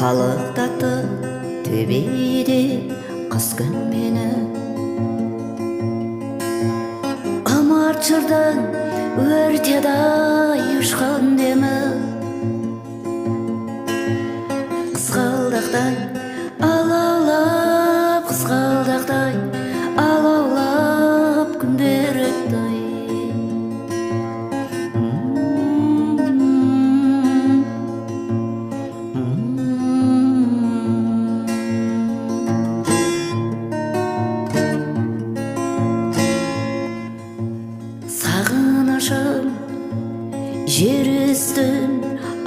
қалықтатты төбеде қыс күн мені. Ымырт жырдың өртедай ұшқан демі, қызғалдақтай алаулап, қызғалдақтай алаулап күндер өтті. Сағынышым жер үстін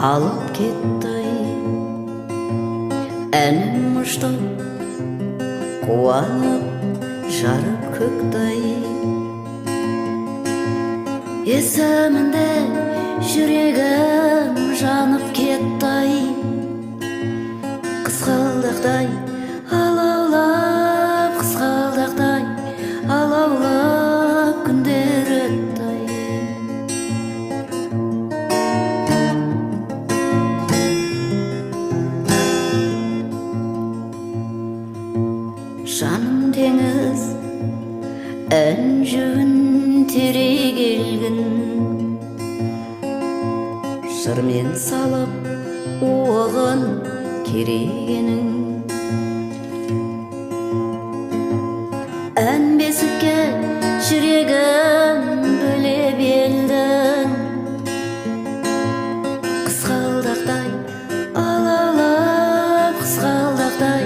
алып кетті, әнім ұшты қуанып жарып көктай. Есімінде жүрегім жанып кетті, қызғалдақтай алаулап, қызғалдақтай алаулап күндер өтті. Жаным теңіз, ән жүгін тере келгін, жырмен салып оғын керегенің. Ән бесікке жүрегім бөлеп елдің, қызғалдақтай алаулап, қызғалдақтай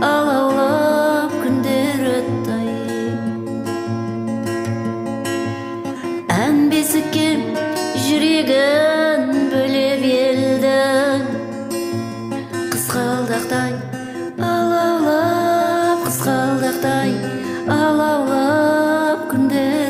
алаулап күндер өтті. Ән бесікке жүрегін бөлеп елдің, қызғалдақтай алаулап, қызғалдақтай алаулап күндер